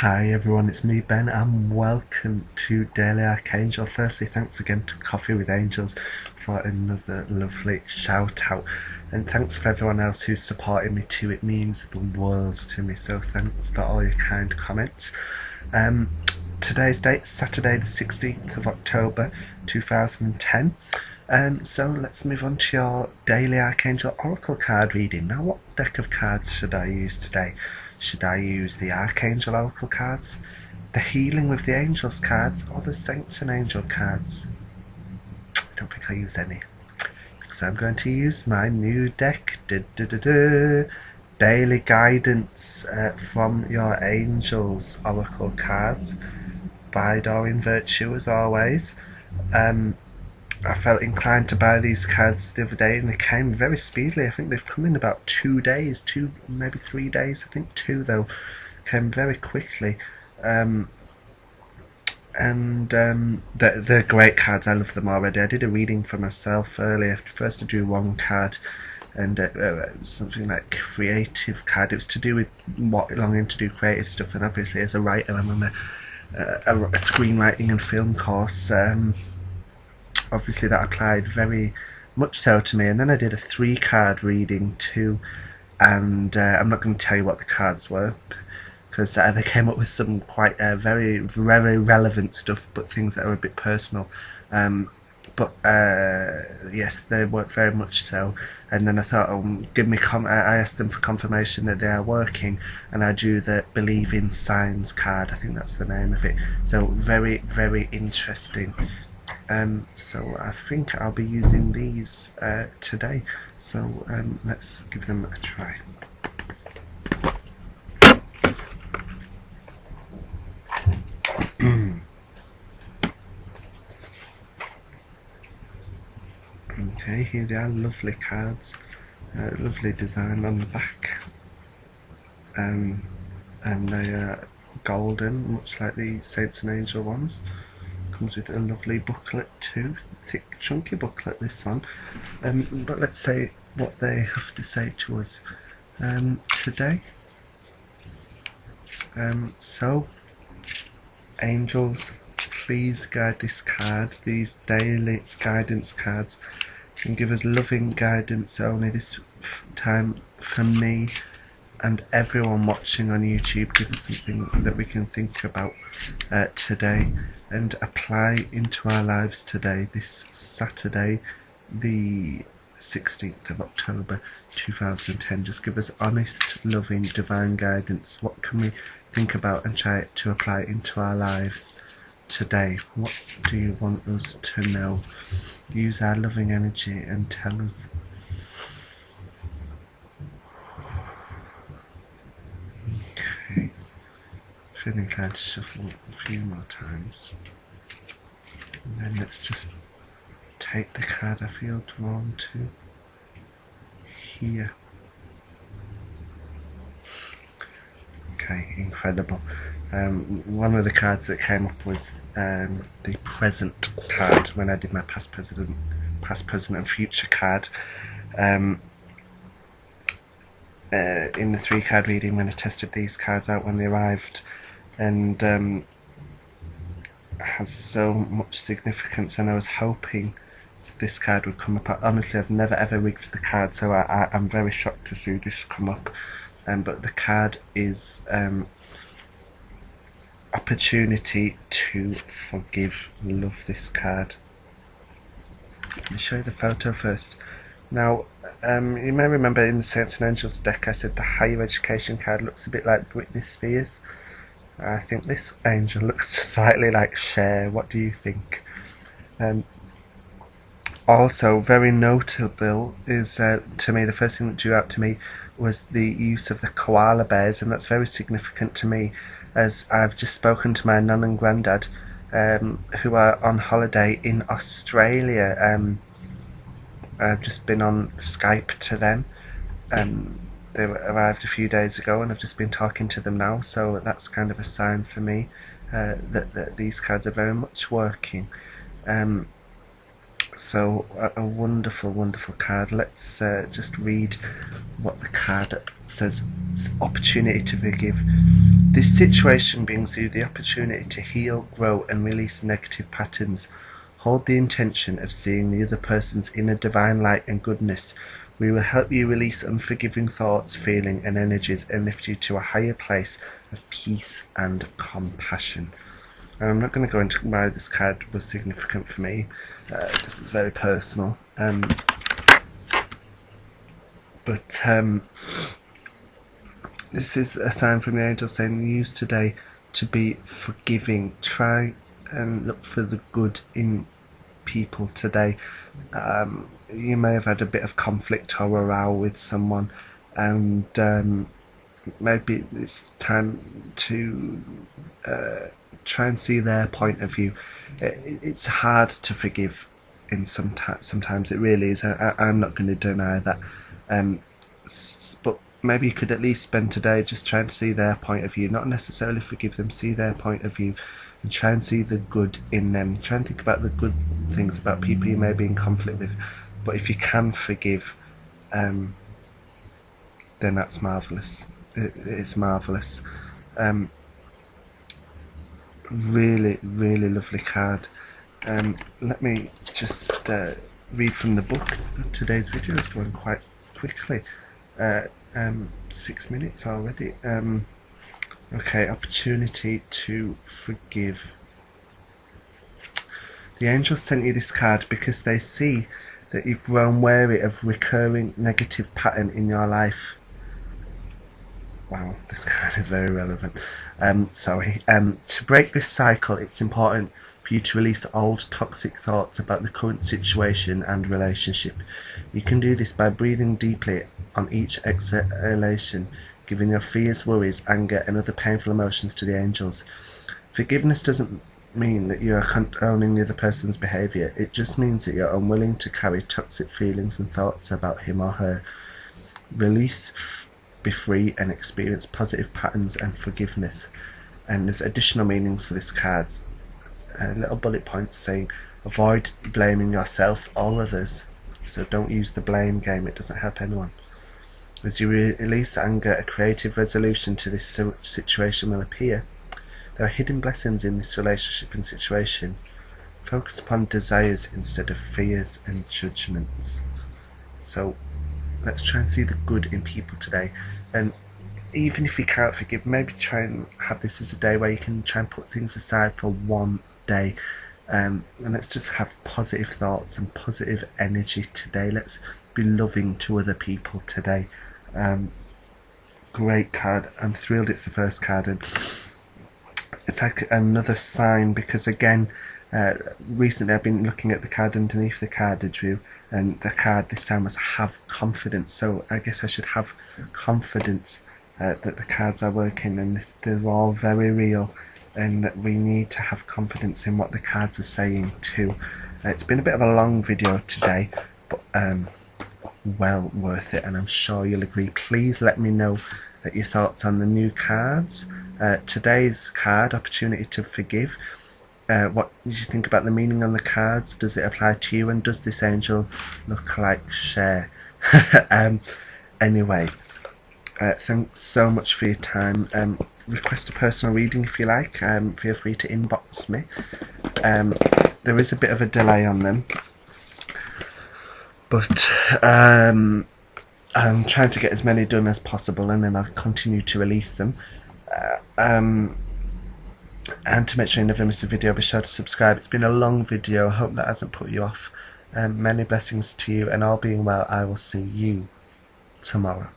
Hi everyone, it's me Ben and welcome to Daily Archangel. Firstly, thanks again to Coffee with Angels for another lovely shout out, and thanks for everyone else who's supporting me too. It means the world to me, so thanks for all your kind comments. Today's date, Saturday the 16th of October 2010. So let's move on to your Daily Archangel Oracle card reading. Now, what deck of cards should I use today? Should I use the Archangel Oracle cards, the Healing with the Angels cards, or the Saints and Angel cards? I don't think I'll use any, because I'm going to use my new deck. Daily Guidance from your Angels Oracle cards by Doreen Virtue, as always. I felt inclined to buy these cards the other day, and they came very speedily. I think they've come in about 2 days, maybe 3 days. I think 2 though. Came very quickly, and they're great cards. I love them already. I did a reading for myself earlier. First I drew one card, and something like creative card. It was to do with longing to do creative stuff, and obviously as a writer, I'm on a screenwriting and film course. Obviously that applied very much so to me. And then I did a 3-card reading too, and I'm not going to tell you what the cards were, because they came up with some quite very relevant stuff, but things that are a bit personal. But yes, they work very much so. And then I thought, I asked them for confirmation that they are working, and I drew the Believe in Signs card. I think that's the name of it. So very interesting. So I think I'll be using these today. So let's give them a try. Okay, here they are, lovely cards, lovely design on the back, and they are golden, much like the Saints and Angel ones. Comes with a lovely booklet too, thick chunky booklet this one. But let's say what they have to say to us today. So angels, please guide this card, these daily guidance cards, and give us loving guidance only this time from me and everyone watching on YouTube. Give us something that we can think about today and apply into our lives today, this Saturday the 16th of October 2010. Just give us honest, loving, divine guidance. What can we think about and try to apply into our lives today? What do you want us to know? Use our loving energy and tell us. Okay, feeling inclined to shuffle a few more times, and then let's just take the card I feel drawn to here. Okay, incredible. One of the cards that came up was the present card when I did my past, present and future card. In the 3-card reading, when I tested these cards out when they arrived, and has so much significance, and I was hoping this card would come up. Honestly, I've never ever rigged the card, so I'm very shocked to see this come up. But the card is opportunity to forgive. Love this card. Let me show you the photo first. Now, you may remember in the Saints and Angels deck I said the higher education card looks a bit like Britney Spears. I think this angel looks slightly like Cher. What do you think? Also, very notable is, to me, the first thing that drew out to me was the use of the koala bears, and that's very significant to me, as I've just spoken to my nan and granddad, who are on holiday in Australia. I've just been on Skype to them. They arrived a few days ago, and I've just been talking to them now, so that's kind of a sign for me that these cards are very much working. So a wonderful card. Let's just read what the card says. Opportunity to forgive. This situation brings you the opportunity to heal, grow and release negative patterns. Hold the intention of seeing the other person's inner divine light and goodness. We will help you release unforgiving thoughts, feelings and energies and lift you to a higher place of peace and compassion. And I'm not going to go into why this card was significant for me, because it's very personal. This is a sign from the angels saying use today to be forgiving. Try and look for the good in people today. You may have had a bit of conflict or a row with someone, and maybe it's time to try and see their point of view. It's hard to forgive in sometimes it really is. I'm not going to deny that, but maybe you could at least spend today just trying to see their point of view, not necessarily forgive them, see their point of view and try and see the good in them. Try and think about the good things about people you may be in conflict with. But if you can forgive, then that's marvellous. It's marvellous. Really, really lovely card. Let me just read from the book. Today's video is going quite quickly. 6 minutes already. Okay, opportunity to forgive. The angels sent you this card because they see that you've grown wary of recurring negative pattern in your life. Wow, this card is very relevant. To break this cycle, it's important for you to release old toxic thoughts about the current situation and relationship. You can do this by breathing deeply on each exhalation, giving your fears, worries, anger and other painful emotions to the angels. Forgiveness doesn't mean that you are condoning the other person's behaviour. It just means that you're unwilling to carry toxic feelings and thoughts about him or her. Release, be free and experience positive patterns and forgiveness. And there's additional meanings for this card. Little bullet points saying avoid blaming yourself or others. So don't use the blame game, it doesn't help anyone. As you release anger, a creative resolution to this situation will appear. There are hidden blessings in this relationship and situation. Focus upon desires instead of fears and judgments. So let's try and see the good in people today. And even if you can't forgive, maybe try and have this as a day where you can try and put things aside for one day. And let's just have positive thoughts and positive energy today. Let's be loving to other people today. Great card. I'm thrilled it's the first card, and it's like another sign because again, recently I've been looking at the card underneath the card I drew, and the card this time was have confidence. So I guess I should have confidence that the cards are working and they're all very real, and that we need to have confidence in what the cards are saying too. It's been a bit of a long video today, but well worth it, and I'm sure you'll agree. Please let me know your thoughts on the new cards. Today's card, opportunity to forgive. What do you think about the meaning on the cards? Does it apply to you, and does this angel look like share? Anyway, thanks so much for your time. Request a personal reading if you like. Feel free to inbox me. There is a bit of a delay on them, but I'm trying to get as many done as possible, and then I'll continue to release them. And to make sure you never miss a video, be sure to subscribe. It's been a long video. I hope that hasn't put you off. Many blessings to you, and all being well, I will see you tomorrow.